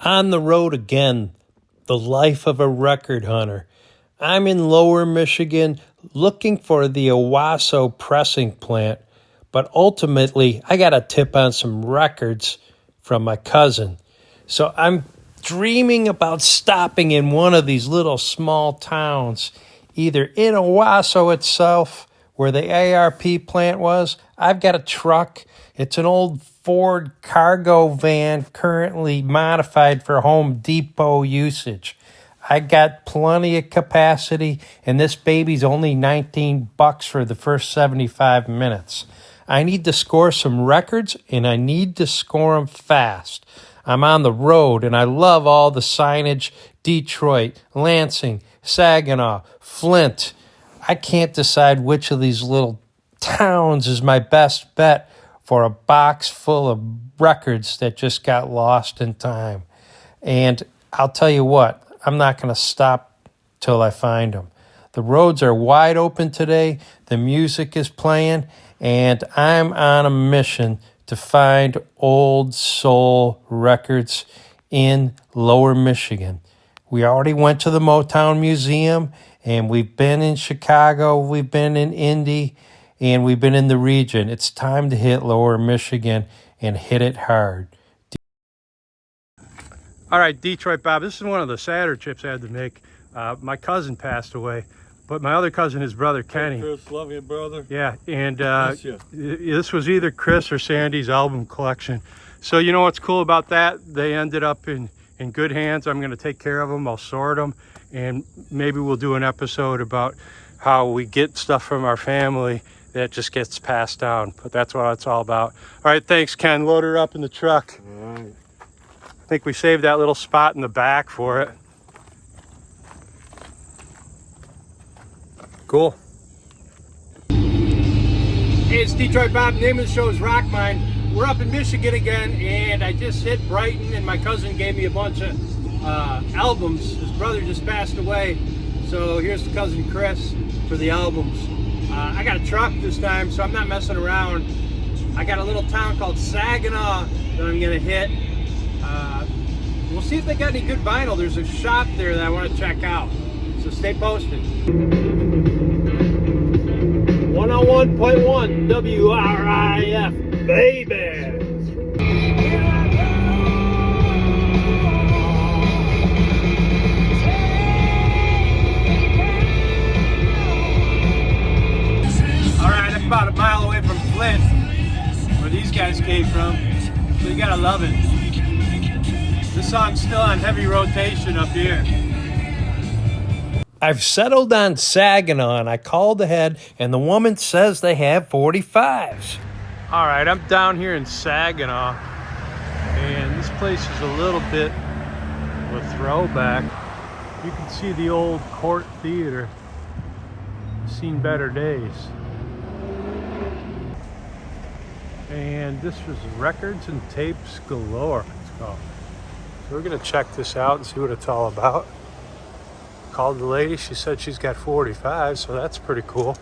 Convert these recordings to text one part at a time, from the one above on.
On the road again, the life of a record hunter. I'm in Lower Michigan looking for the Owasso pressing plant, but ultimately I got a tip on some records from my cousin. So I'm dreaming about stopping in one of these little small towns, either in Owasso itself, where the ARP plant was. I've got a truck. It's an old Ford cargo van currently modified for Home Depot usage. I got plenty of capacity, and this baby's only $19 for the first 75 minutes. I need to score some records, and I need to score them fast. I'm on the road, and I love all the signage: Detroit, Lansing, Saginaw, Flint. I can't decide which of these little towns is my best bet for a box full of records that just got lost in time. And I'll tell you what, I'm not going to stop till I find them. The roads are wide open today, the music is playing, and I'm on a mission to find old soul records in Lower Michigan. We already went to the Motown Museum, and we've been in Chicago, we've been in Indy, and we've been in the region. It's time to hit Lower Michigan and hit it hard. All right, Detroit Bob, this is one of the sadder trips I had to make. My cousin passed away, but my other cousin, his brother Kenny. Hey Chris, love you, brother. Yeah, and this was either Chris or Sandy's album collection. So you know what's cool about that? They ended up in good hands. I'm going to take care of them. I'll sort them, and maybe we'll do an episode about how we get stuff from our family that just gets passed down. But that's what it's all about. All right, thanks, Ken. Load her up in the truck. All right. I think we saved that little spot in the back for it. Cool. Hey, it's Detroit Bob. The name of the show is Rock Mine. We're up in Michigan again, and I just hit Brighton, and my cousin gave me a bunch of albums. His brother just passed away, so here's the cousin Chris for the albums. I got a truck this time, so I'm not messing around. I got a little town called Saginaw that I'm gonna hit. We'll see if they got any good vinyl. There's a shop there that I want to check out, so stay posted. 101.1 WRIF, baby. All right, I'm about a mile away from Flint, where these guys came from, so you gotta love it. This song's still on heavy rotation up here. I've settled on Saginaw, and I called ahead, and the woman says they have 45s. All right, I'm down here in Saginaw, and this place is a little bit of a throwback. You can see the old Court Theater. Seen better days. And this was Records and Tapes Galore, it's called. So we're gonna check this out and see what it's all about. Called the lady, she said she's got 45, so that's pretty cool.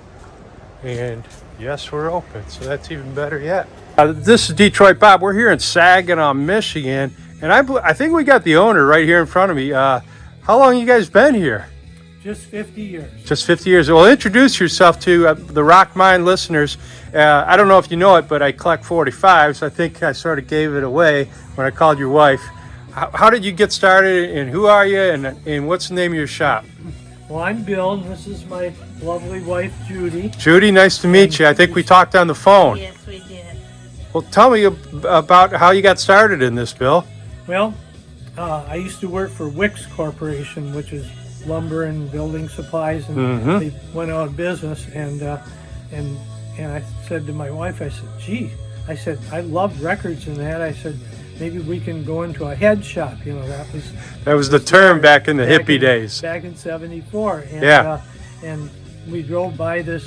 And yes, we're open, so that's even better yet. This is Detroit Bob. We're here in Saginaw, Michigan, and I think we got the owner right here in front of me. How long you guys been here? Just 50 years. Just 50 years. Well, introduce yourself to the Rock Mine listeners. I don't know if you know it, but I collect 45s. I think I sort of gave it away when I called your wife. How did you get started, and who are you, and what's the name of your shop? Well, I'm Bill, and this is my lovely wife, Judy. Judy, nice to meet you. I think we talked on the phone. Yes, we did. Well, tell me about how you got started in this, Bill. Well, I used to work for Wicks Corporation, which is lumber and building supplies, and they went out of business. And I said to my wife, I said, "Gee," I said, "I love records and that." I said, "Maybe we can go into a head shop." You know, that was the term back in the hippie days. Back in '74. And, yeah. And we drove by this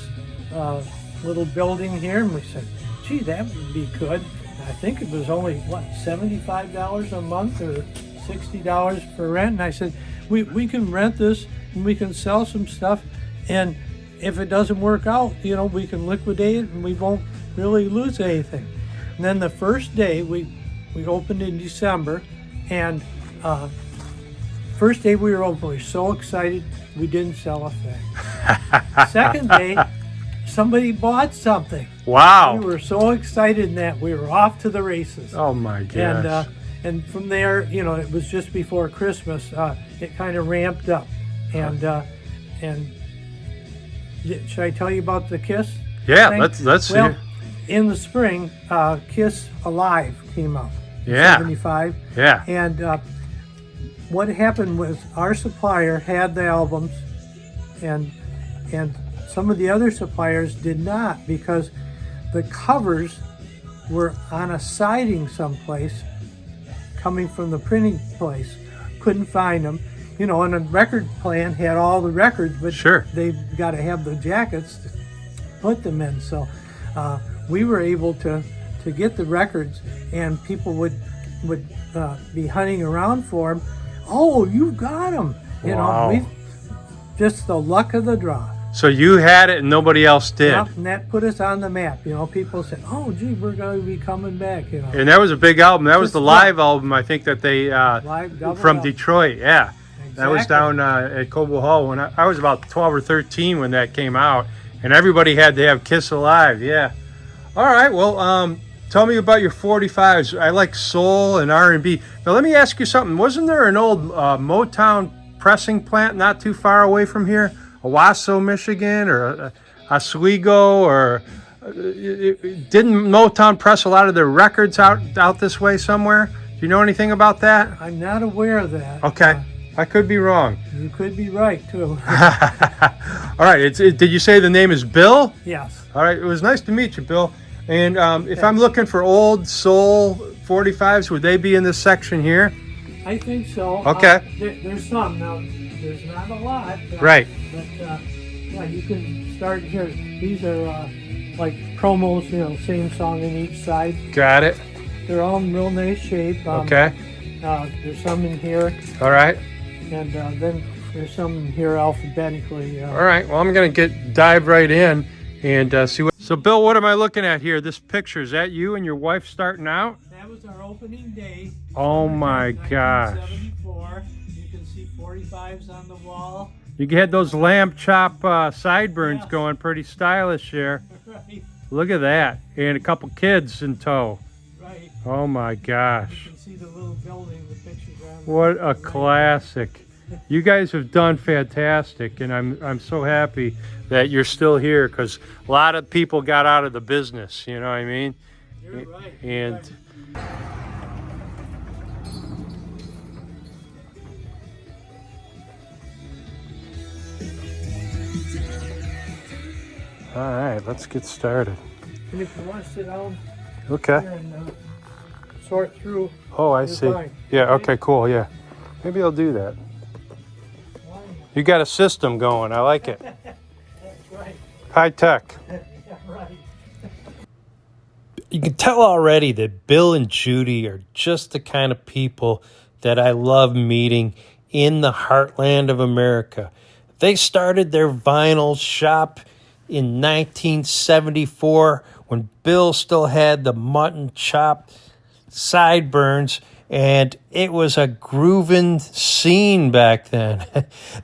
little building here, and we said, "Gee, that would be good." I think it was only, $75 a month or $60 for rent. And I said, we can rent this, and we can sell some stuff, and if it doesn't work out, you know, we can liquidate it, and we won't really lose anything. And then the first day, we opened in December, and First day we were open, we were so excited we didn't sell a thing. Second day, somebody bought something. Wow. We were so excited in that we were off to the races. Oh my gosh. And from there, you know, it was just before Christmas. It kind of ramped up, and should I tell you about the Kiss? Yeah, thing? let's Well, hear. in the spring, Kiss Alive came out. Yeah. 75. Yeah. And what happened was our supplier had the albums, and some of the other suppliers did not, because the covers were on a siding someplace coming from the printing place. Couldn't find them. You know, and a record plant had all the records, but Sure. they've got to have the jackets to put them in. So we were able to get the records, and people would be hunting around for them. Oh, you got them! You Wow. know, just the luck of the draw. So you had it and nobody else did. Yep, and that put us on the map. You know, people said, "Oh, gee, we're going to be coming back." You know, And that was a big album. That was Just the live album, I think, that they Live double from album. Detroit. Yeah, that was Exactly. down at Cobo Hall when I was about 12 or 13 when that came out, and everybody had to have Kiss Alive. Yeah. All right. Well, tell me about your 45s. I like soul and R&B. Now let me ask you something. Wasn't there an old Motown pressing plant not too far away from here? Owasso, Michigan, or Oswego, or didn't Motown press a lot of their records out this way somewhere? Do you know anything about that? I'm not aware of that. Okay, I could be wrong. You could be right too. All right, did you say the name is Bill? Yes. All right, it was nice to meet you, Bill. And if I'm looking for old soul 45s, would they be in this section here? I think so. Okay. There's some now. There's not a lot. Right. But yeah, you can start here. These are like promos. You know, same song in each side. Got it. They're all in real nice shape. Okay. There's some in here, All right. and then there's some in here alphabetically. All right. Well, I'm gonna dive right in and see what. So, Bill, what am I looking at here? This picture, is that you and your wife starting out? That was our opening day. Oh my gosh! 1974. You can see 45s on the wall. You had those lamb chop sideburns Yeah. going, pretty stylish there. Right, Look at that, and a couple kids in tow. right. Oh my gosh! You can see the little building, the pictures are on. What a classic! You guys have done fantastic, and I'm so happy that you're still here, because a lot of people got out of the business. You know what I mean? You're right. And Right. all right, let's get started. And if you want to sit down Okay. here and sort through, Oh, I you're see. fine. Yeah. Okay. Cool. Yeah. Maybe I'll do that. You got a system going. I like it. That's right. High tech. Yeah, right. You can tell already that Bill and Judy are just the kind of people that I love meeting in the heartland of America. They started their vinyl shop in 1974 when Bill still had the mutton chop sideburns, and it was a grooving scene back then.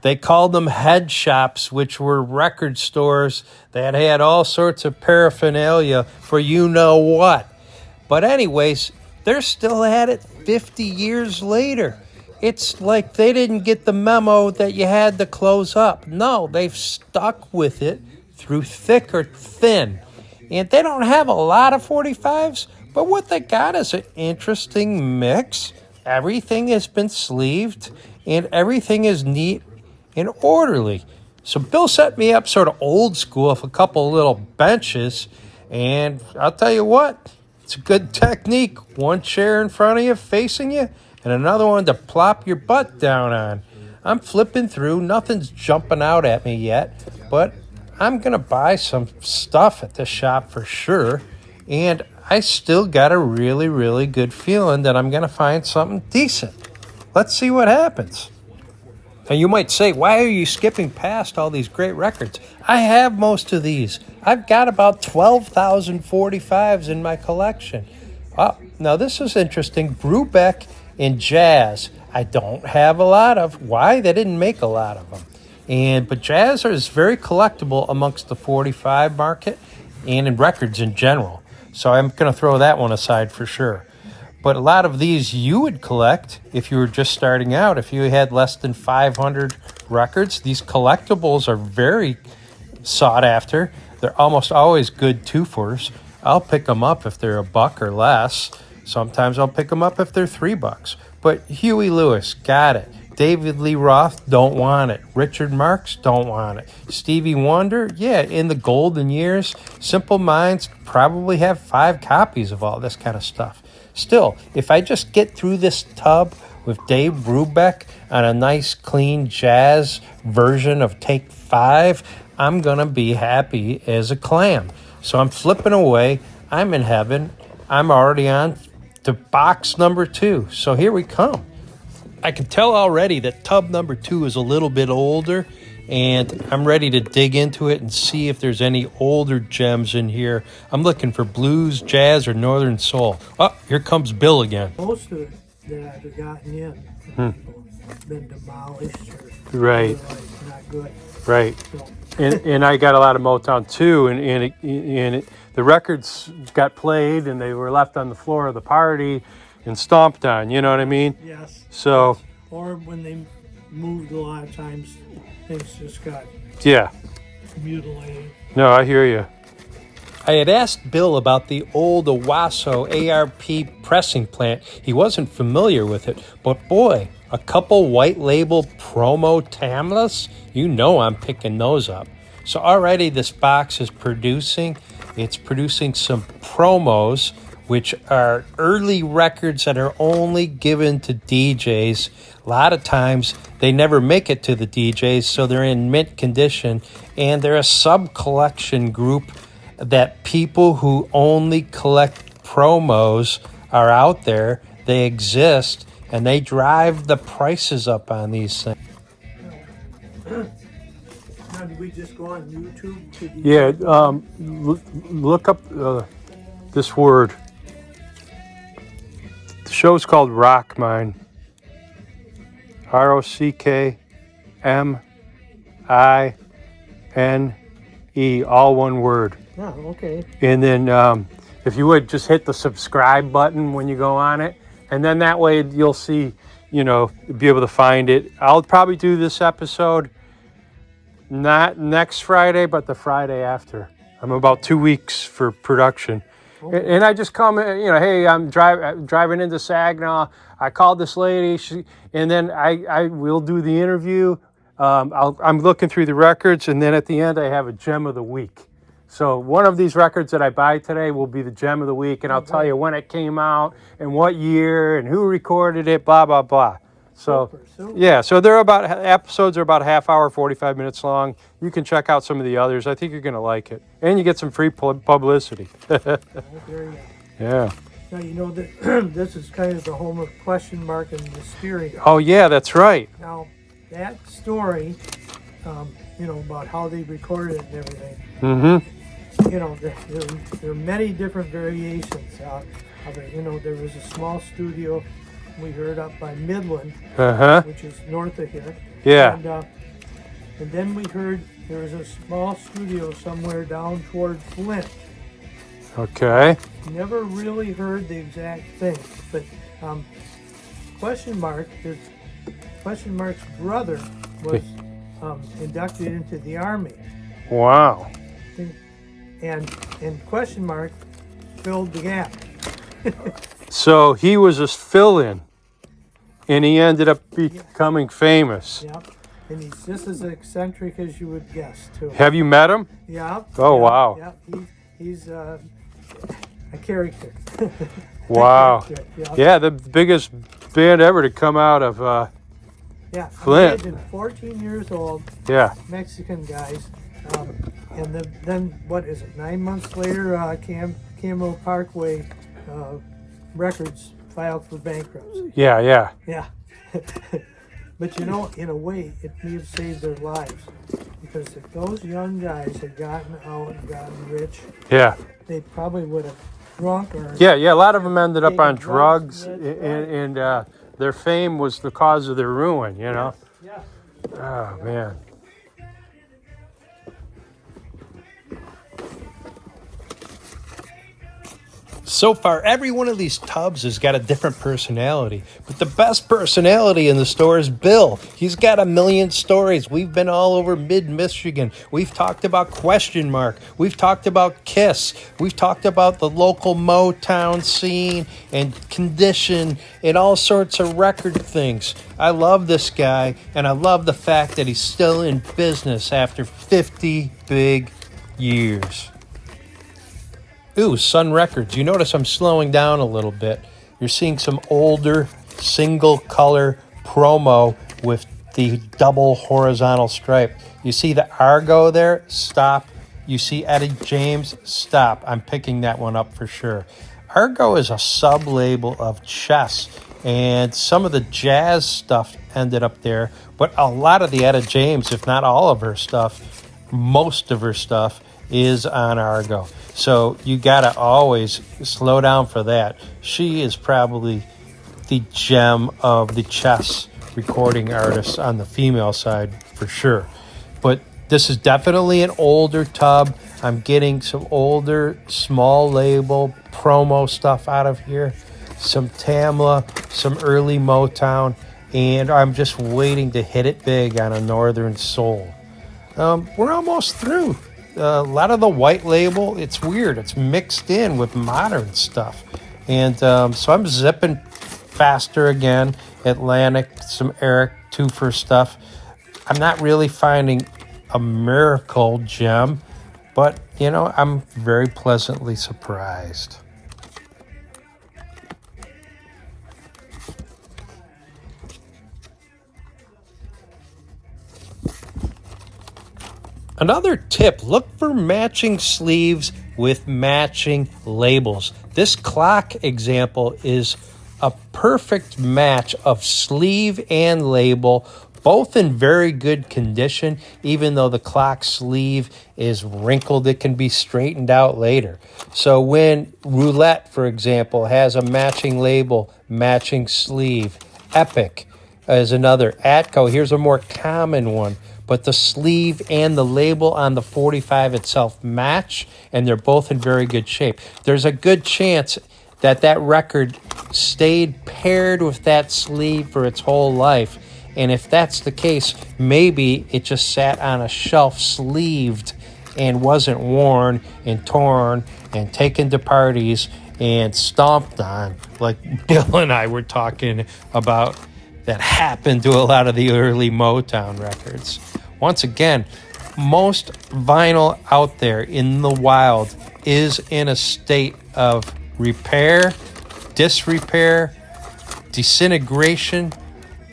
They called them head shops, which were record stores that had all sorts of paraphernalia for you know what. But anyways, they're still at it 50 years later. It's like they didn't get the memo that you had to close up. No, they've stuck with it through thick or thin. And they don't have a lot of 45s, but what they got is an interesting mix. Everything has been sleeved, and everything is neat and orderly. So Bill set me up sort of old school with a couple little benches, and I'll tell you what, it's a good technique. One chair in front of you facing you, and another one to plop your butt down on. I'm flipping through, nothing's jumping out at me yet, but I'm going to buy some stuff at the shop for sure, and I still got a really, really good feeling that I'm going to find something decent. Let's see what happens. Now you might say, why are you skipping past all these great records? I have most of these. I've got about 12,000 45s in my collection. Oh, now this is interesting. Brubeck and jazz. I don't have a lot of. Why? They didn't make a lot of them. But jazz is very collectible amongst the 45 market and in records in general. So I'm going to throw that one aside for sure. But a lot of these you would collect if you were just starting out. If you had less than 500 records, these collectibles are very sought after. They're almost always good two-fers. I'll pick them up if they're $1 or less. Sometimes I'll pick them up if they're $3. But Huey Lewis, got it. David Lee Roth, don't want it. Richard Marx, don't want it. Stevie Wonder, yeah, in the golden years. Simple Minds probably have 5 copies of all this kind of stuff. Still, if I just get through this tub with Dave Brubeck on a nice, clean jazz version of Take 5, I'm going to be happy as a clam. So I'm flipping away. I'm in heaven. I'm already on to box number 2. So here we come. I can tell already that tub number 2 is a little bit older, and I'm ready to dig into it and see if there's any older gems in here. I'm looking for blues, jazz, or northern soul. Oh, here comes Bill again. Most of it that I've gotten in have been demolished or Right. otherwise not good. Right. So, And I got a lot of Motown too, and the records got played and they were left on the floor of the party and stomped on. You know what I mean? yes. So Or when they moved, a lot of times things just got yeah, mutilated. no, I hear you. I had asked Bill about the old Owasso ARP pressing plant. He wasn't familiar with it, but boy, a couple white label promo Tamlas, you know I'm picking those up. So already this box is producing. It's producing some promos, which are early records that are only given to DJs. A lot of times they never make it to the DJs, so they're in mint condition, and they're a sub-collection group that people who only collect promos are out there. They exist, and they drive the prices up on these things. Now, did we just go on YouTube to the Yeah, look up this word. The show's called Rock Mine. ROCKMINE, all one word. Oh, okay. And then if you would just hit the subscribe button when you go on it, and then that way you'll see, be able to find it. I'll probably do this episode not next Friday, but the Friday after. I'm about 2 weeks for production. And I just come, hey, I'm driving into Saginaw. I called this lady, and then I will do the interview. I'm looking through the records, and then at the end I have a gem of the week. So one of these records that I buy today will be the gem of the week, and I'll tell you when it came out and what year and who recorded it, blah, blah, blah. So, Super. yeah, so episodes are about a half hour, 45 minutes long. You can check out some of the others. I think you're going to like it. And you get some free publicity. Oh, there you go. Yeah. Now, that this is kind of the home of Question Mark and Mysterio. Oh, yeah, that's right. Now, that story, about how they recorded it and everything, Mm-hmm. there are many different variations of it. There was a small studio we heard up by Midland, Uh-huh. which is north of here. Yeah. And then we heard there was a small studio somewhere down toward Flint. Okay. Never really heard the exact thing, but Question Mark's brother was inducted into the Army, Wow. and Question Mark filled the gap. So he was a fill-in, and he ended up becoming famous. Yeah, and he's just as eccentric as you would guess, too. Have you met him? Yeah. Oh, yeah, wow. Yeah, he's a character. Wow. Yeah. Yeah, the biggest band ever to come out of, Yeah. Flint. Imagine 14 years old, yeah. Mexican guys, and then what is it? 9 months later, Camo Parkway Records filed for bankruptcy. Yeah. Yeah. But in a way, it may have saved their lives, because if those young guys had gotten out and gotten rich, Yeah. they probably would have drunk or Yeah, a lot of them ended up taken on drugs That's and their fame was the cause of their ruin, you know? Yeah. Oh, man. So far, every one of these tubs has got a different personality. But the best personality in the store is Bill. He's got a million stories. We've been all over mid-Michigan. We've talked about Question Mark. We've talked about Kiss. We've talked about the local Motown scene and Condition and all sorts of record things. I love this guy, and I love the fact that he's still in business after 50 big years. Ooh, Sun Records. You notice I'm slowing down a little bit. You're seeing some older single color promo with the double horizontal stripe. You see the Argo there? Stop. You see Eddie James? Stop. I'm picking that one up for sure. Argo is a sub-label of Chess, and some of the jazz stuff ended up there, but a lot of the Etta James, if not all of her stuff, most of her stuff, is on Argo. So you gotta always slow down for that. She is probably the gem of the Chess recording artists on the female side for sure. But this is definitely an older tub. I'm getting some older small label promo stuff out of here. Some Tamla, some early Motown, and I'm just waiting to hit it big on a Northern Soul. We're almost through. A lot of the white label, it's weird. It's mixed in with modern stuff. And so I'm zipping faster again. Atlantic, some Eric Toofer stuff. I'm not really finding a miracle gem, but, you know, I'm very pleasantly surprised. Another tip, look for matching sleeves with matching labels. This clock example is a perfect match of sleeve and label, both in very good condition. Even though the clock sleeve is wrinkled, it can be straightened out later. So when Roulette, for example, has a matching label, matching sleeve, Epic is another. Atco, here's a more common one. But the sleeve and the label on the 45 itself match, and they're both in very good shape. There's a good chance that that record stayed paired with that sleeve for its whole life. And if that's the case, maybe it just sat on a shelf sleeved and wasn't worn and torn and taken to parties and stomped on, like Bill and I were talking about that happened to a lot of the early Motown records. Once again, most vinyl out there in the wild is in a state of repair, disrepair, disintegration,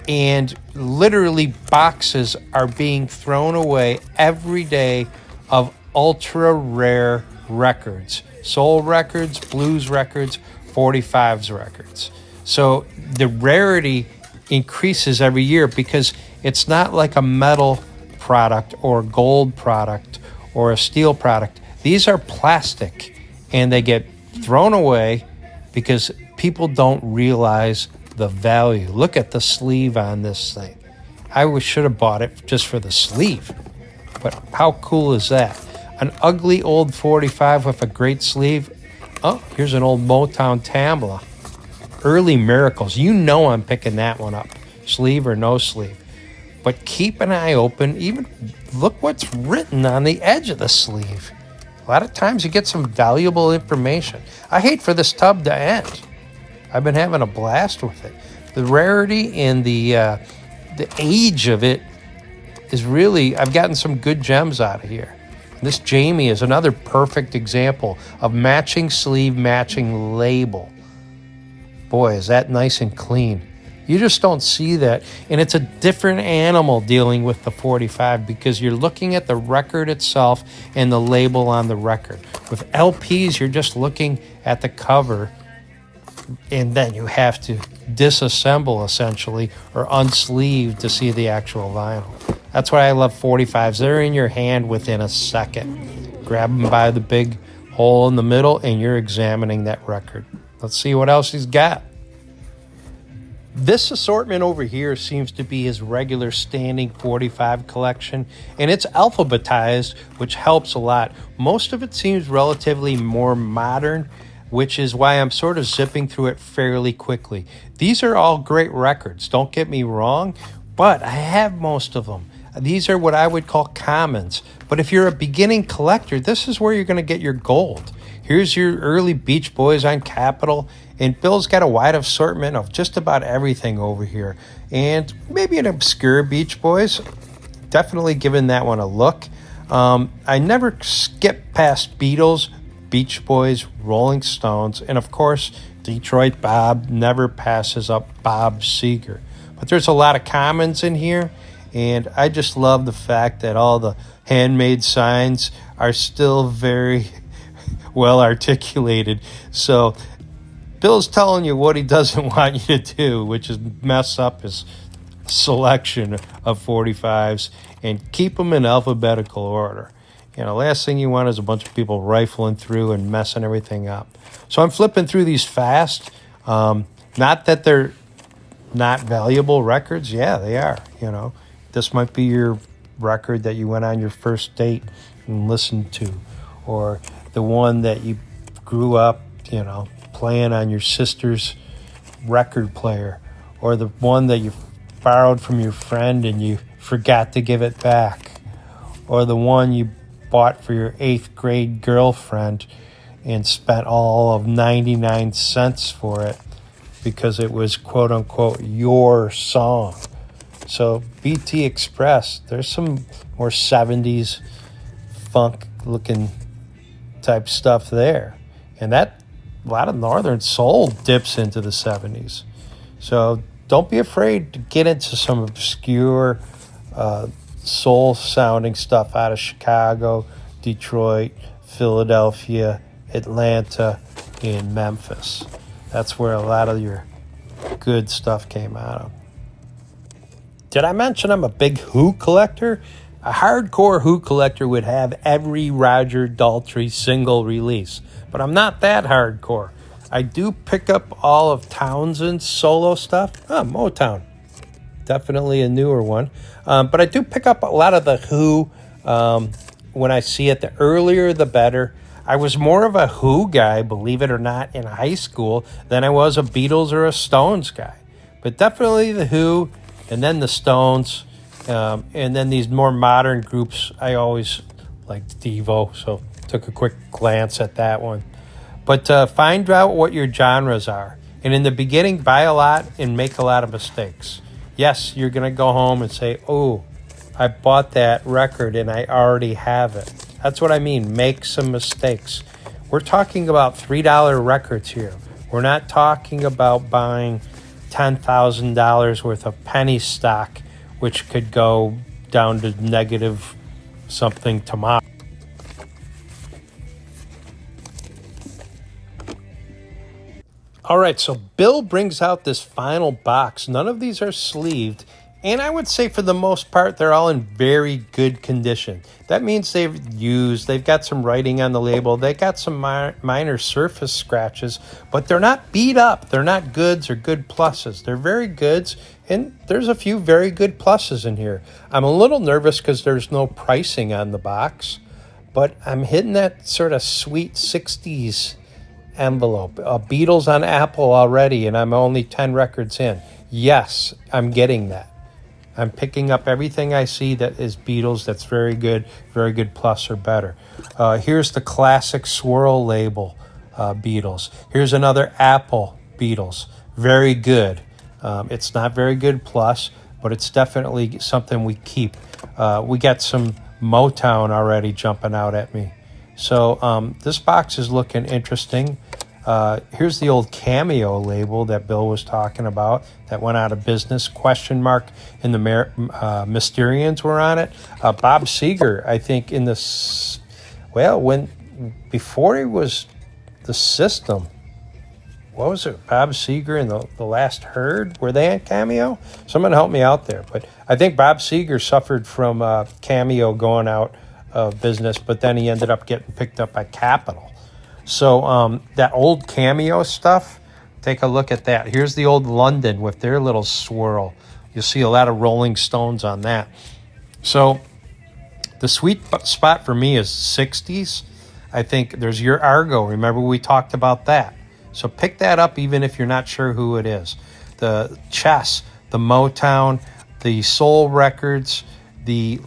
and literally boxes are being thrown away every day of ultra rare records. Soul records, blues records, 45s records. So the rarity increases every year because it's not like a metal product or a gold product or a steel product. These are plastic and they get thrown away because people don't realize the value. Look at the sleeve on this thing. I should have bought it just for the sleeve. But how cool is that? An ugly old 45 with a great sleeve. Oh, here's an old Motown Tamla. Early Miracles. You know I'm picking that one up. Sleeve or no sleeve. But keep an eye open. Even look what's written on the edge of the sleeve. A lot of times you get some valuable information. I hate for this tub to end. I've been having a blast with it. The rarity and the age of it is really, I've gotten some good gems out of here. This Jamie is another perfect example of matching sleeve, matching label. Boy, is that nice and clean. You just don't see that. And it's a different animal dealing with the 45 because you're looking at the record itself and the label on the record. With LPs, you're just looking at the cover and then you have to disassemble essentially or unsleeve to see the actual vinyl. That's why I love 45s. They're in your hand within a second. Grab them by the big hole in the middle and you're examining that record. Let's see what else he's got. This assortment over here seems to be his regular standing 45 collection, and it's alphabetized, which helps a lot. Most of it seems relatively more modern, which is why I'm sort of zipping through it fairly quickly. These are all great records, don't get me wrong, but I have most of them. These are what I would call commons, but if you're a beginning collector, this is where you're going to get your gold. Here's your early Beach Boys on Capitol, and Bill's got a wide assortment of just about everything over here. And maybe an obscure Beach Boys, definitely giving that one a look. I never skip past Beatles, Beach Boys, Rolling Stones, and of course, Detroit Bob never passes up Bob Seger. But there's a lot of commons in here, and I just love the fact that all the handmade signs are still very well articulated. So Bill's telling you what he doesn't want you to do, which is mess up his selection of 45s and keep them in alphabetical order. You know, last thing you want is a bunch of people rifling through and messing everything up. So I'm flipping through these fast. Not that they're not valuable records. Yeah, they are. You know, this might be your record that you went on your first date and listened to, or the one that you grew up, you know, playing on your sister's record player, or the one that you borrowed from your friend and you forgot to give it back, or the one you bought for your 8th grade girlfriend and spent all of 99 cents for it because it was quote unquote your song. So BT Express, there's some more 70s funk looking type stuff there. And that, a lot of Northern Soul dips into the 70s. So don't be afraid to get into some obscure soul sounding stuff out of Chicago, Detroit, Philadelphia, Atlanta, and Memphis. That's where a lot of your good stuff came out of. Did I mention I'm a big Who collector? A hardcore Who collector would have every Roger Daltrey single release, but I'm not that hardcore. I do pick up all of Townsend's solo stuff. Motown, definitely a newer one. But I do pick up a lot of the Who when I see it. The earlier, the better. I was more of a Who guy, believe it or not, in high school than I was a Beatles or a Stones guy. But definitely the Who, and then the Stones. And then these more modern groups, I always liked Devo, so took a quick glance at that one. But find out what your genres are. And in the beginning, buy a lot and make a lot of mistakes. Yes, you're going to go home and say, oh, I bought that record and I already have it. That's what I mean, make some mistakes. We're talking about $3 records here. We're not talking about buying $10,000 worth of penny stock, which could go down to negative something tomorrow. All right, so Bill brings out this final box. None of these are sleeved, and I would say for the most part, they're all in very good condition. That means they've got some writing on the label, they got some minor surface scratches, but they're not beat up. They're not goods or good pluses. They're very goods, and there's a few very good pluses in here. I'm a little nervous because there's no pricing on the box, but I'm hitting that sort of sweet 60s envelope. Beatles on Apple already, and I'm only 10 records in. Yes, I'm getting that. I'm picking up everything I see that is Beatles that's very good plus or better. Here's the classic swirl label Beatles. Here's another Apple Beatles. Very good. It's not very good plus, but it's definitely something we keep. We got some Motown already jumping out at me. So this box is looking interesting. Here's the old Cameo label that Bill was talking about that went out of business, question mark, and the Mysterians were on it. Bob Seger, I think in this, before he was the System, what was it, Bob Seger and the Last Herd, were they on Cameo? Someone help me out there. But I think Bob Seger suffered from Cameo going out of business, but then he ended up getting picked up by Capitol. So that old Cameo stuff, Take a look at that. Here's the old London with their little swirl. You'll see a lot of Rolling Stones on that. So the sweet spot for me is 60s. I think there's your Argo. Remember we talked about that. So pick that up even if you're not sure who it is. The Chess, the Motown, the Soul Records, the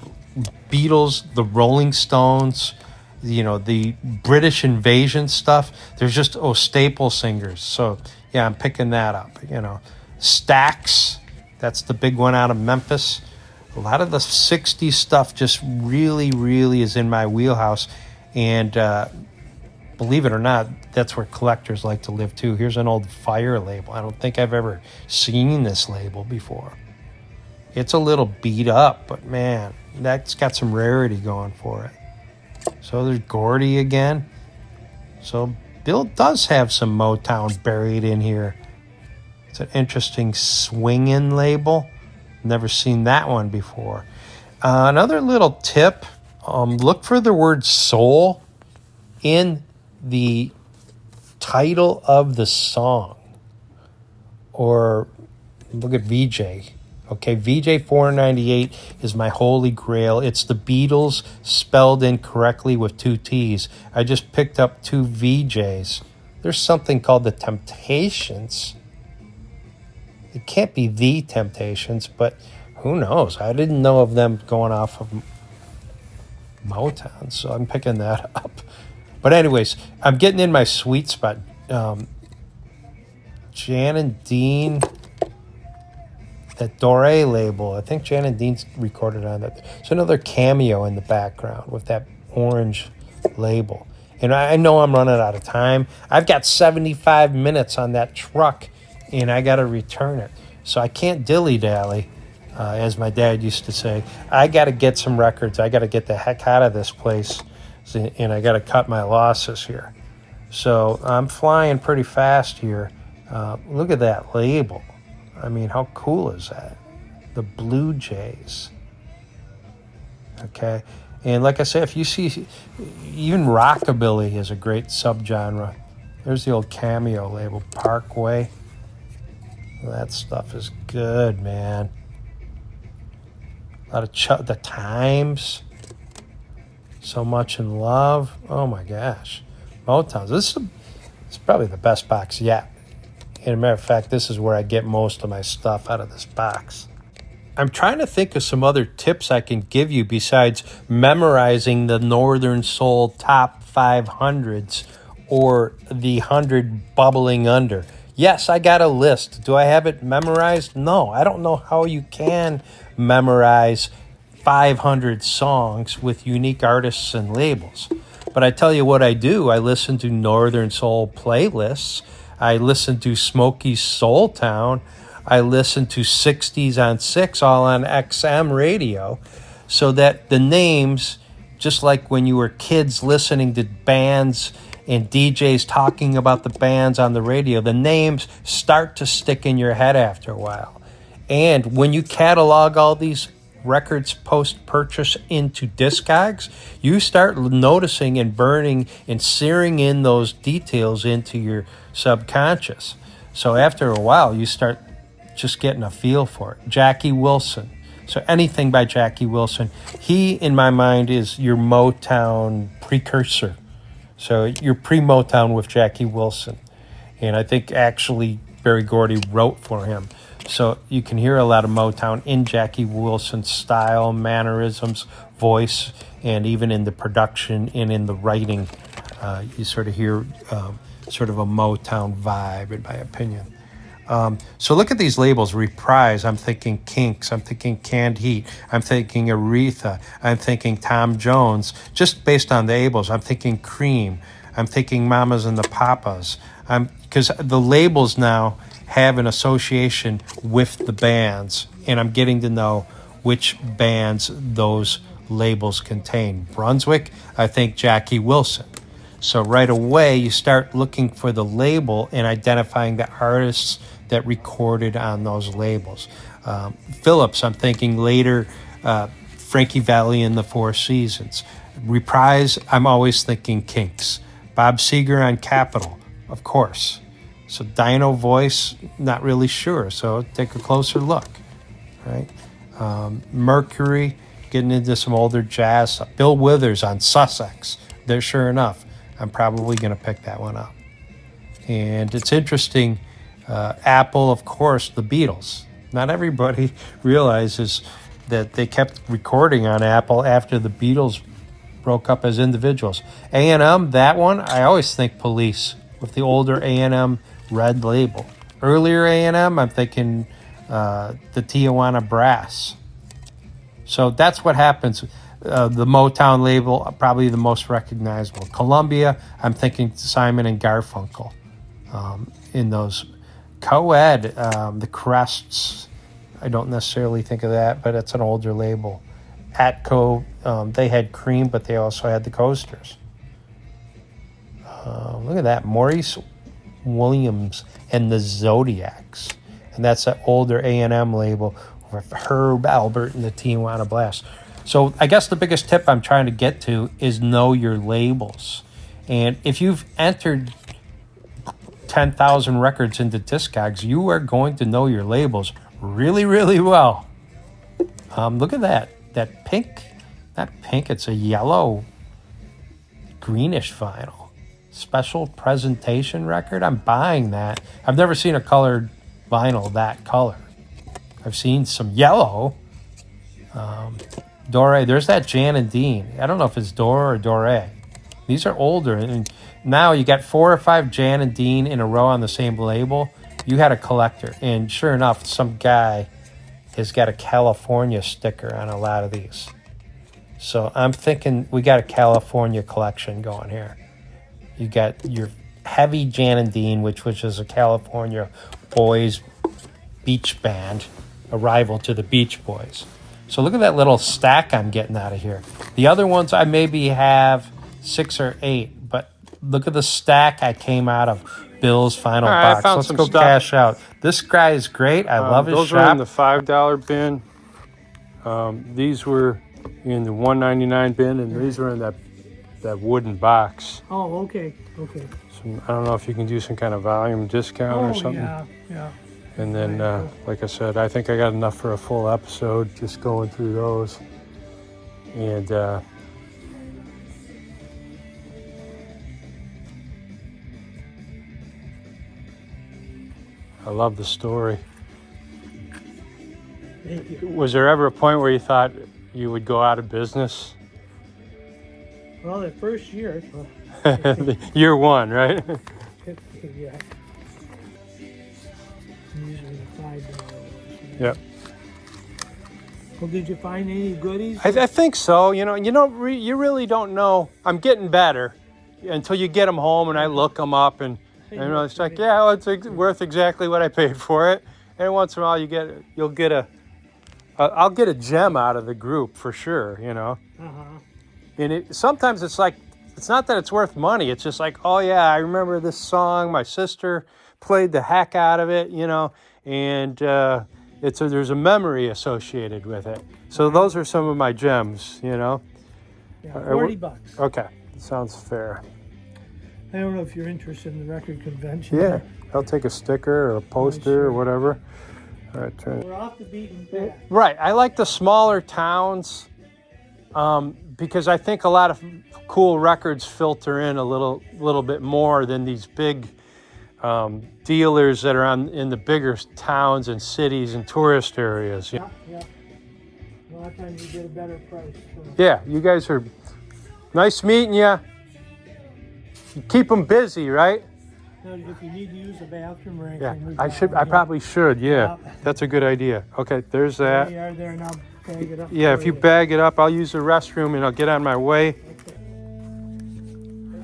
Beatles, the Rolling Stones, the British Invasion stuff. There's just staple singers. So yeah, I'm picking that up. Stax, that's the big one out of Memphis. A lot of the 60s stuff just really, really is in my wheelhouse. And believe it or not, that's where collectors like to live too. Here's an old Fire label. I don't think I've ever seen this label before. It's a little beat up, but man, that's got some rarity going for it. So there's Gordy again. So Bill does have some Motown buried in here. It's an interesting swinging label. Never seen that one before. Another little tip, look for the word soul in the title of the song. Or look at VJ. Okay, VJ 498 is my holy grail. It's the Beatles spelled incorrectly with 2 T's. I just picked up 2 VJs. There's something called the Temptations. It can't be the Temptations, but who knows? I didn't know of them going off of Motown, so I'm picking that up. But anyways, I'm getting in my sweet spot. Jan and Dean, that Doré label. I think Jan and Dean's recorded on that. There's another cameo in the background with that orange label. And I know I'm running out of time. I've got 75 minutes on that truck, and I got to return it. So I can't dilly-dally, as my dad used to say. I got to get some records. I got to get the heck out of this place, and I got to cut my losses here. So I'm flying pretty fast here. Look at that label. I mean, how cool is that? The Blue Jays. Okay. And like I said, if you see, even rockabilly is a great subgenre. There's the old cameo label, Parkway. That stuff is good, man. A lot of the Times. So Much in Love. Oh my gosh. Motown. This is probably the best box yet. As a matter of fact, this is where I get most of my stuff out of this box. I'm trying to think of some other tips I can give you besides memorizing the Northern Soul top 500s or the 100 bubbling under. Yes, I got a list. Do I have it memorized? No, I don't know how you can memorize 500 songs with unique artists and labels. But I tell you what I do. I listen to Northern Soul playlists. I listen to Smokey's Soul Town. I listen to 60s on 6, all on XM radio, so that the names, just like when you were kids listening to bands and DJs talking about the bands on the radio, the names start to stick in your head after a while. And when you catalog all these records post-purchase into Discogs, you start noticing and burning and searing in those details into your subconscious. So after a while, you start just getting a feel for it. Jackie Wilson. So anything by Jackie Wilson, he, in my mind, is your Motown precursor. So you're pre-Motown with Jackie Wilson. And I think actually Berry Gordy wrote for him. So you can hear a lot of Motown in Jackie Wilson's style, mannerisms, voice, and even in the production and in the writing. You sort of hear sort of a Motown vibe, in my opinion. So look at these labels. Reprise, I'm thinking Kinks, I'm thinking Canned Heat, I'm thinking Aretha, I'm thinking Tom Jones. Just based on the labels, I'm thinking Cream, I'm thinking Mamas and the Papas. Because the labels now have an association with the bands, and I'm getting to know which bands those labels contain. Brunswick, I think Jackie Wilson. So right away, you start looking for the label and identifying the artists that recorded on those labels. Phillips, I'm thinking later Frankie Valli and the Four Seasons. Reprise, I'm always thinking Kinks. Bob Seger on Capitol, of course. So Dino voice, not really sure. So take a closer look, right? Mercury, getting into some older jazz. Bill Withers on Sussex. There, sure enough, I'm probably going to pick that one up. And it's interesting. Apple, of course, the Beatles. Not everybody realizes that they kept recording on Apple after the Beatles broke up as individuals. A&M, that one, I always think Police with the older A&M red label. Earlier A&M, I'm thinking the Tijuana Brass. So that's what happens. The Motown label, probably the most recognizable. Columbia, I'm thinking Simon and Garfunkel in those. Co-ed, the Crests, I don't necessarily think of that, but it's an older label. Atco, they had Cream, but they also had the Coasters. Look at that, Maurice Williams and the Zodiacs. And that's an older A&M label with Herb Albert and the Tijuana Blast. So I guess the biggest tip I'm trying to get to is know your labels. And if you've entered 10,000 records into Discogs, you are going to know your labels really, really well. Look at that pink, not pink, it's a yellow, greenish vinyl. Special presentation record, I'm buying that. I've never seen a colored vinyl that color. I've seen some yellow. Dore, there's that Jan and Dean. I don't know if it's Dore or Dore. These are older, and now you got 4 or 5 Jan and Dean in a row on the same label. You had a collector, and sure enough, some guy has got a California sticker on a lot of these. So I'm thinking we got a California collection going here. You got your heavy Jan and Dean, which is a California boys beach band, a rival to the Beach Boys. So look at that little stack I'm getting out of here. The other ones I maybe have 6 or 8, but look at the stack I came out of. Bill's final box. Let's go cash out. This guy is great. I love his shop. Those are in the $5 bin. These were in the $1.99 bin, and these were in that wooden box. Oh, okay. So I don't know if you can do some kind of volume discount or something. Yeah. And then, like I said, I think I got enough for a full episode just going through those. And I love the story. Thank you. Was there ever a point where you thought you would go out of business? Well, the first year. Year one, right? Yeah. These are the $5. Yep. Well, did you find any goodies? I think so. You really don't know. I'm getting better until you get them home and I look them up and it's like, yeah, well, it's worth exactly what I paid for it. And once in a while I'll get a gem out of the group for sure, And sometimes it's like, it's not that it's worth money. It's just like, oh yeah, I remember this song. My sister played the heck out of it, and there's a memory associated with it. So those are some of my gems, Yeah, $40. Okay, sounds fair. I don't know if you're interested in the record convention. Yeah, I'll take a sticker or a poster or whatever. All right, We're off the beaten path. Right, I like the smaller towns because I think a lot of cool records filter in a little bit more than these big dealers that are in the bigger towns and cities and tourist areas. Yeah. A lot of times you get a better price. So. Yeah, you guys are nice meeting you. Keep them busy, right? So if you need to use the bathroom or Yeah, anything, I probably should. Yeah, that's a good idea. Okay, there's that. They are there now. Bag it up. Yeah, if you bag it up, I'll use the restroom and I'll get on my way. Okay.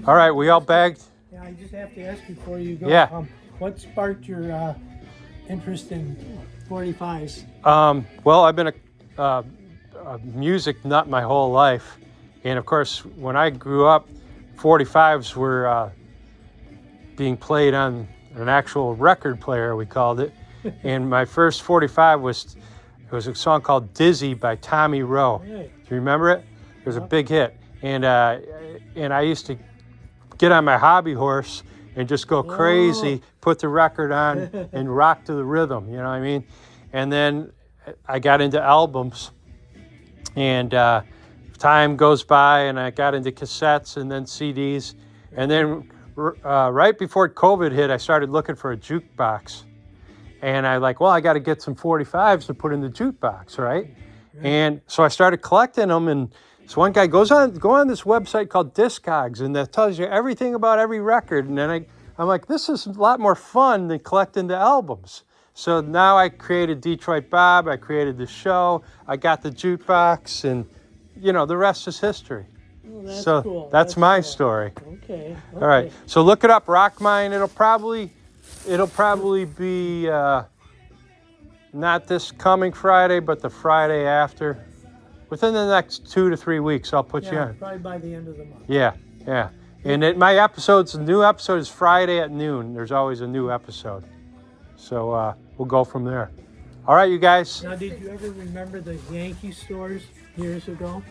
All right, we all bagged. Yeah, I just have to ask you before you go. Yeah. What sparked your interest in 45s? Well, I've been a music nut my whole life, and of course, when I grew up, 45s were being played on an actual record player, we called it. And my first 45 was a song called "Dizzy" by Tommy Roe. Right. Do you remember it? It was a big hit, and I used to get on my hobby horse and just go crazy, put the record on and rock to the rhythm, you know what I mean? And then I got into albums, and time goes by, and I got into cassettes and then CDs. And then right before COVID hit, I started looking for a jukebox. And I I got to get some 45s to put in the jukebox, right? And so I started collecting them, and so one guy go on this website called Discogs, and that tells you everything about every record. And then I'm like, this is a lot more fun than collecting the albums. So now I created Detroit Bob, I created the show, I got the jukebox, and the rest is history. Oh, that's so cool. That's my cool. story. Okay. All right, so look it up, Rock Mine. It'll probably be not this coming Friday, but the Friday after. Within the next 2 to 3 weeks, I'll put you on. Probably by the end of the month. Yeah. And the new episode is Friday at noon. There's always a new episode. So we'll go from there. All right, you guys. Now, did you ever remember the Yankee stores years ago?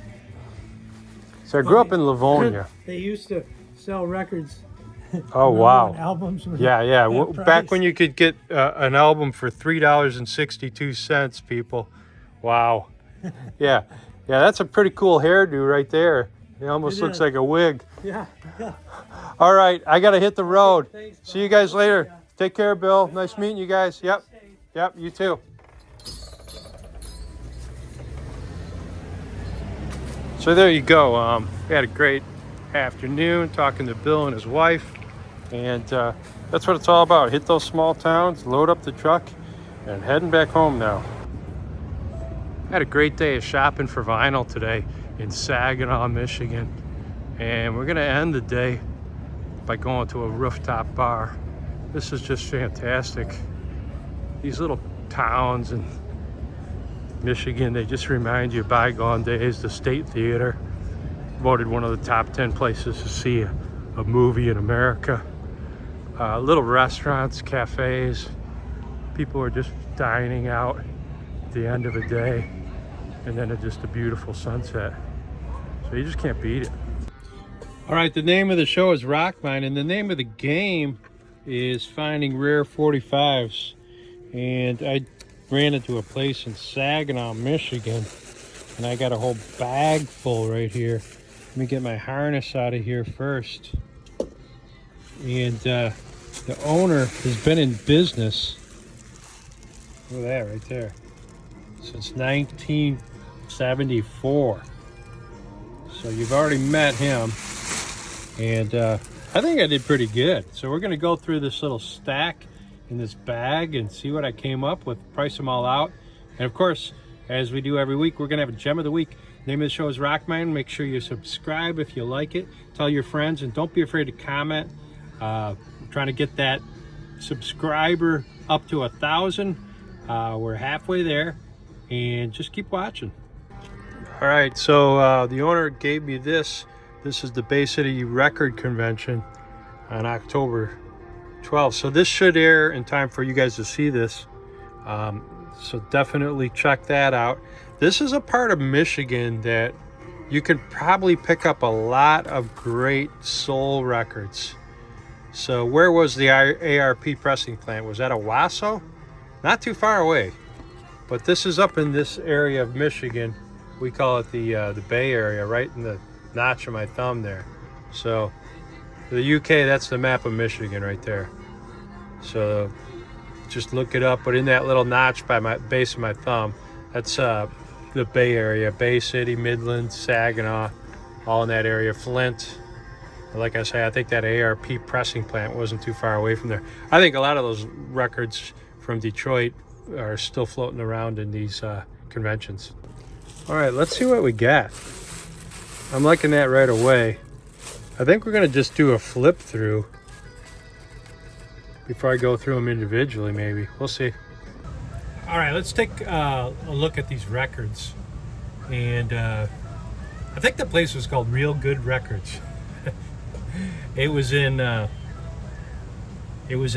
So I grew up in Livonia. They used to sell records. Oh, wow. Albums. Yeah. Back when you could get an album for $3.62, people. Wow. Yeah, that's a pretty cool hairdo right there. It almost looks like a wig. Yeah. All right, I got to hit the road. Thanks, See you guys later. Take care, Bill. Nice meeting you guys. Yep, you too. So there you go. We had a great afternoon talking to Bill and his wife. And that's what it's all about. Hit those small towns, load up the truck, and heading back home now. I had a great day of shopping for vinyl today in Saginaw, Michigan. And we're going to end the day by going to a rooftop bar. This is just fantastic. These little towns in Michigan, they just remind you of bygone days. The State Theater, voted one of the top 10 places to see a movie in America. Little restaurants, cafes. People are just dining out at the end of a day. And then just a beautiful sunset. So you just can't beat it. All right, the name of the show is Rock Mine, and the name of the game is finding rare 45s. And I ran into a place in Saginaw, Michigan, and I got a whole bag full right here. Let me get my harness out of here first. And the owner has been in business, look at that right there, since 1974. So you've already met him, and I think I did pretty good. So we're going to go through this little stack in this bag and see what I came up with, price them all out. And of course, as we do every week, we're going to have a gem of the week. The name of the show is Rock Mine. Make sure you subscribe if you like it. Tell your friends, and don't be afraid to comment. I'm trying to get that subscriber up to 1,000. We're halfway there, and just keep watching. All right, so the owner gave me this. This is the Bay City Record Convention on October 12th. So this should air in time for you guys to see this. So definitely check that out. This is a part of Michigan that you could probably pick up a lot of great soul records. So where was the ARP pressing plant? Was that Owasso? Not too far away. But this is up in this area of Michigan. We call it the Bay Area, right in the notch of my thumb there. So the UK, that's the map of Michigan right there. So just look it up, but in that little notch by my base of my thumb, that's the Bay Area, Bay City, Midland, Saginaw, all in that area. Flint. Like I say, I think that ARP pressing plant wasn't too far away from there. I think a lot of those records from Detroit are still floating around in these conventions. All right, let's see what we got. I'm liking that right away. I think we're going to just do a flip through before I go through them individually, maybe. We'll see. All right, let's take a look at these records. And I think the place was called Real Good Records. It was in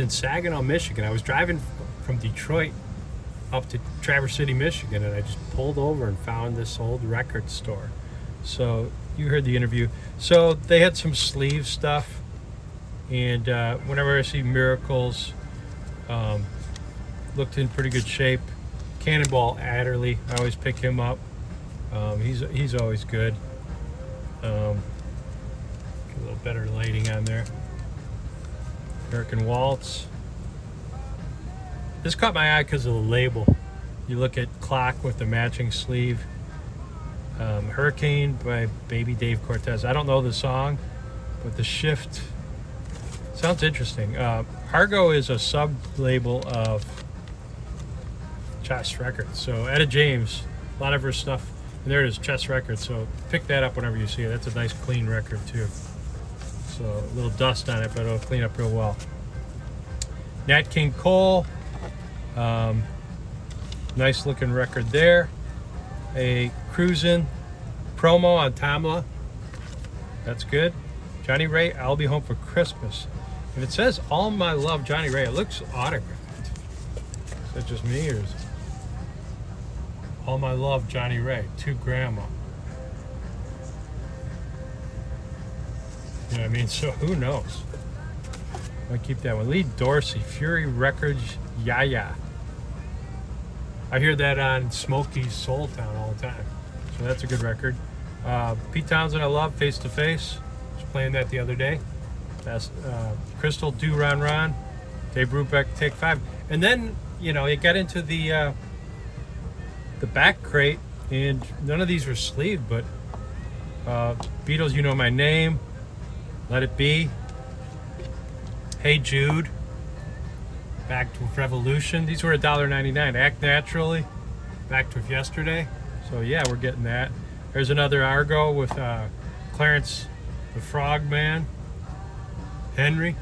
Saginaw, Michigan. I was driving from Detroit up to Traverse City, Michigan, and I just pulled over and found this old record store. So you heard the interview. So they had some sleeve stuff, And whenever I see Miracles, looked in pretty good shape. Cannonball Adderley, I always pick him up. He's always good. Get a little better lighting on there. American Waltz. This caught my eye because of the label. You look at Clock with the matching sleeve. Hurricane by Baby Dave Cortez. I don't know the song, but the shift sounds interesting. Argo is a sub-label of Chess Records. So Etta James, a lot of her stuff, and there it is, Chess Records. So pick that up whenever you see it. That's a nice clean record too. So a little dust on it, but it'll clean up real well. Nat King Cole, nice looking record there. A Cruisin' promo on Tamla. That's good. Johnny Ray, I'll Be Home for Christmas. And it says All My Love, Johnny Ray. It looks autographed. Is that just me or is it? All My Love, Johnny Ray, to Grandma. You know what I mean? So who knows? I'll keep that one. Lee Dorsey, Fury Records, Yaya. I hear that on Smokey's Soul Town all the time. So that's a good record. Pete Townsend, I love, Face to Face. Was playing that the other day. That's Crystal, Do Ron Ron. Dave Brubeck, Take 5. And then, you know, it got into the back crate, and none of these were sleeved, but Beatles, You Know My Name, Let It Be, Hey Jude, Back with Revolution. These were $1.99. Act Naturally, Back with Yesterday. So yeah, we're getting that. There's another Argo with Clarence the Frogman, Henry.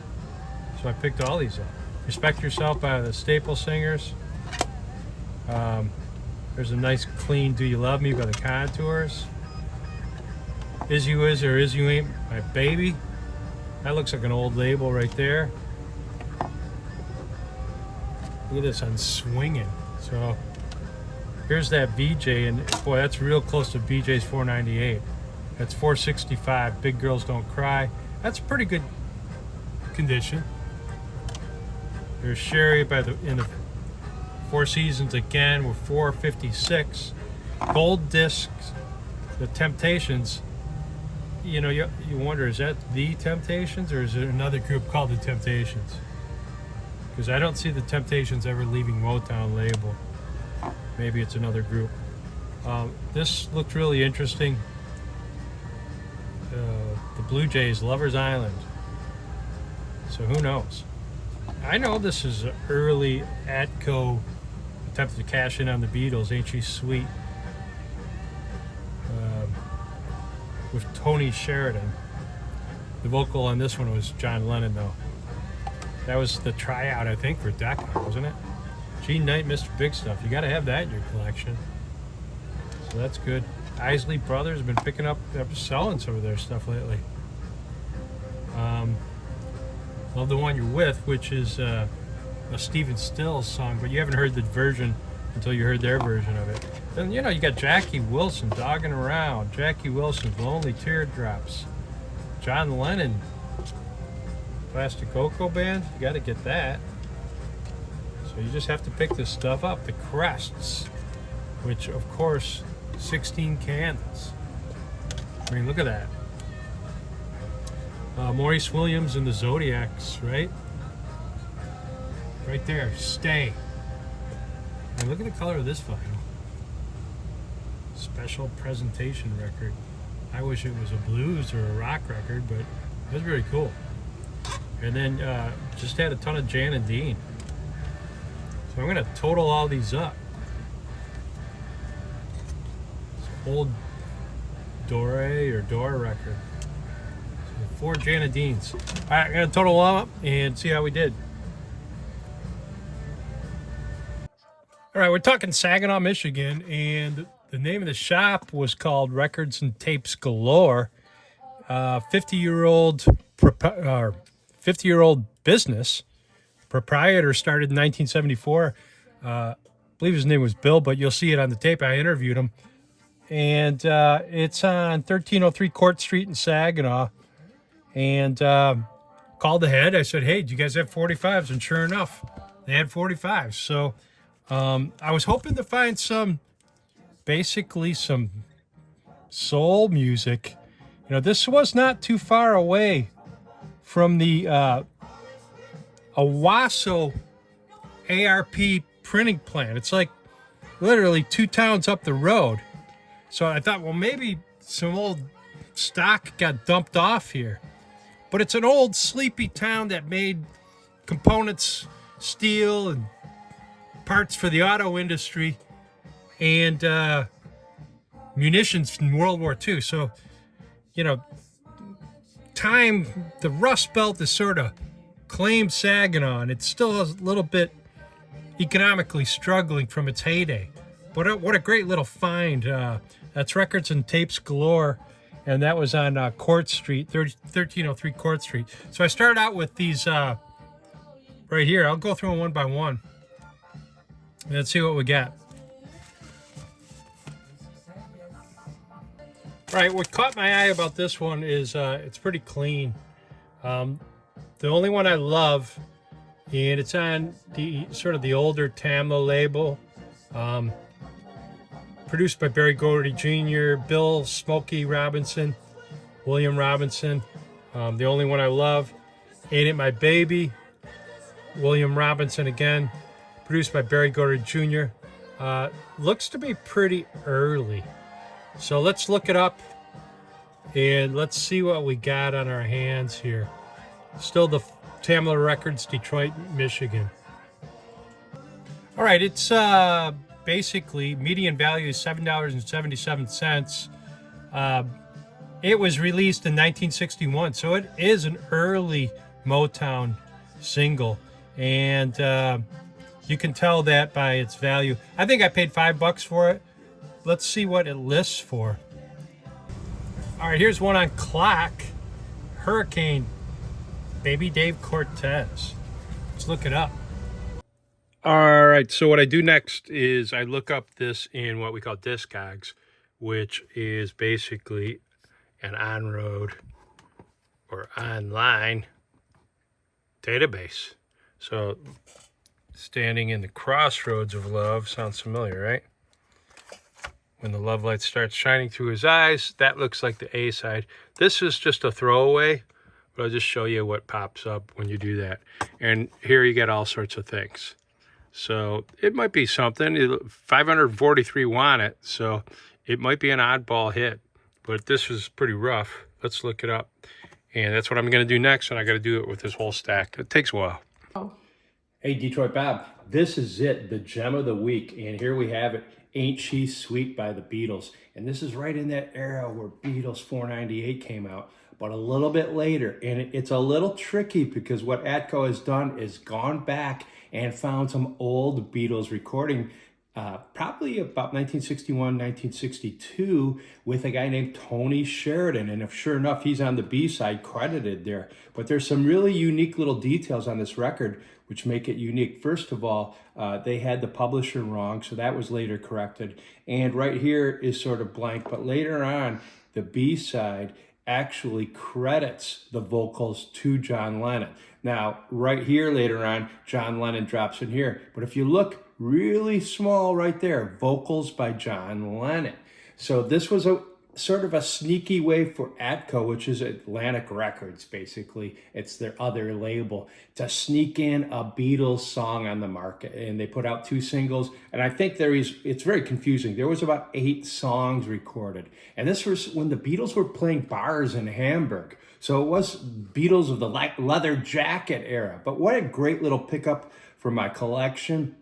So I picked all these up. Respect Yourself by the Staple Singers. There's a nice clean Do You Love Me by the Contours. Is You Is or Is You Ain't My Baby. That looks like an old label right there. Look at this on Swinging. So here's that VJ, and boy, that's real close to VJ's 498. That's 465. Big Girls Don't Cry. That's pretty good condition. There's Sherry in the Four Seasons again with 456. Gold discs, The Temptations. You know, you wonder, is that The Temptations or is it another group called The Temptations? Because I don't see The Temptations ever leaving Motown label. Maybe it's another group. This looked really interesting. The Blue Jays, Lover's Island. So who knows? I know this is an early Atco attempt to cash in on the Beatles, Ain't She Sweet? With Tony Sheridan. The vocal on this one was John Lennon, though. That was the tryout, I think, for Decca, wasn't it? Gene Knight, Mr. Big Stuff. You got to have that in your collection. So that's good. Isley Brothers have been picking up, selling some of their stuff lately. Love the One You're With, which is a Stephen Stills song, but you haven't heard the version until you heard their version of it. And you know, you got Jackie Wilson, Dogging Around, Jackie Wilson's Lonely Teardrops, John Lennon, Plastic Cocoa Band. You got to get that. So you just have to pick this stuff up. The Crests, which of course, 16 candles. I mean, look at that. Maurice Williams and the Zodiacs, right? Right there, Stay. And look at the color of this vinyl. Special presentation record. I wish it was a blues or a rock record, but that's very cool. And then just had a ton of Jan and Dean. So I'm going to total all these up. It's old Dora record. So 4 Jan and Deans. All right, I'm going to total them up and see how we did. All right, we're talking Saginaw, Michigan, and the name of the shop was called Records and Tapes Galore. 50-year-old business. Proprietor started in 1974. I believe his name was Bill, but you'll see it on the tape. I interviewed him. And it's on 1303 Court Street in Saginaw. And called ahead. I said, hey, do you guys have 45s? And sure enough, they had 45s. So I was hoping to find basically some soul music. You know, this was not too far away from the Owasso ARP printing plant. It's like literally 2 towns up the road. So I thought, well, maybe some old stock got dumped off here. But it's an old sleepy town that made components, steel, and parts for the auto industry, and munitions in World War II. So, you know, the Rust Belt is sort of claimed Saginaw, and it's still a little bit economically struggling from its heyday. But what a great little find. That's Records and Tapes Galore, and that was on Court Street, 1303 Court Street. So I started out with these right here. I'll go through them one by one. Let's see what we got. All right, what caught my eye about this one is it's pretty clean. The only one I love, and it's on the sort of the older Tamla label, produced by Barry Gordy Jr., Bill Smokey Robinson, William Robinson. The only one I love, Ain't It My Baby, William Robinson again, produced by Barry Gordy Jr. Looks to be pretty early. So let's look it up and let's see what we got on our hands here. Still the Tamla Records, Detroit, Michigan. All right, it's basically median value is $7.77. It was released in 1961, so it is an early Motown single, and you can tell that by its value. I think I paid $5 for it. Let's see what it lists for. All right, here's one on Clock, Hurricane, Baby Dave Cortez. Let's look it up. All right, so what I do next is I look up this in what we call Discogs, which is basically an on-road or online database. So standing in the crossroads of love sounds familiar, right? When the love light starts shining through his eyes, that looks like the A side. This is just a throwaway, but I'll just show you what pops up when you do that. And here you get all sorts of things. So it might be something. 543 want it, so it might be an oddball hit. But this is pretty rough. Let's look it up. And that's what I'm going to do next, and I got to do it with this whole stack. It takes a while. Oh. Hey, Detroit Bob, this is it, the gem of the week, and here we have it, Ain't She Sweet by the Beatles. And this is right in that era where Beatles 498 came out, but a little bit later. And it's a little tricky because what Atco has done is gone back and found some old Beatles recording, probably about 1961, 1962, with a guy named Tony Sheridan. And if sure enough, he's on the B-side credited there. But there's some really unique little details on this record which make it unique. First of all, they had the publisher wrong, so that was later corrected. And right here is sort of blank, but later on, the B-side actually credits the vocals to John Lennon. Now, right here later on, John Lennon drops in here. But if you look really small right there, vocals by John Lennon. So this was a sort of a sneaky way for Atco, which is Atlantic Records, basically. It's their other label, to sneak in a Beatles song on the market. And they put out 2 singles. And I think it's very confusing. There was about 8 songs recorded. And this was when the Beatles were playing bars in Hamburg. So it was Beatles of the leather jacket era. But what a great little pickup for my collection.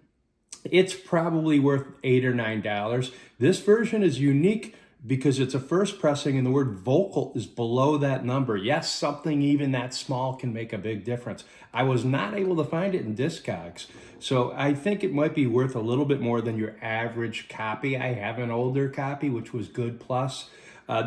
It's probably worth $8 or $9. This version is unique because it's a first pressing and the word vocal is below that number. Yes, something even that small can make a big difference. I was not able to find it in Discogs, so I think it might be worth a little bit more than your average copy. I have an older copy, which was good plus.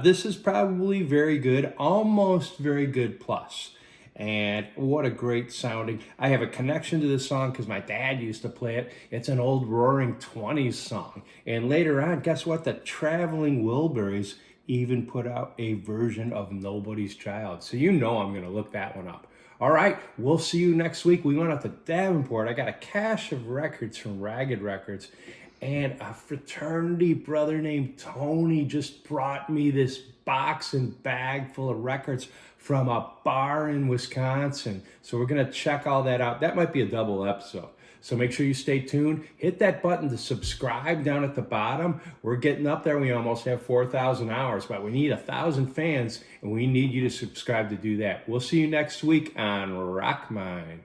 This is probably very good, almost very good plus. And what a great sounding. I have a connection to this song because my dad used to play it. It's an old Roaring Twenties song. And later on, guess what? The Traveling Wilburys even put out a version of Nobody's Child. So you know I'm going to look that one up. All right, we'll see you next week. We went out to Davenport. I got a cache of records from Ragged Records, and a fraternity brother named Tony just brought me this box and bag full of records from a bar in Wisconsin. So we're gonna check all that out. That might be a double episode. So make sure you stay tuned. Hit that button to subscribe down at the bottom. We're getting up there. We almost have 4,000 hours, but we need 1,000 fans, and we need you to subscribe to do that. We'll see you next week on Rock Mine.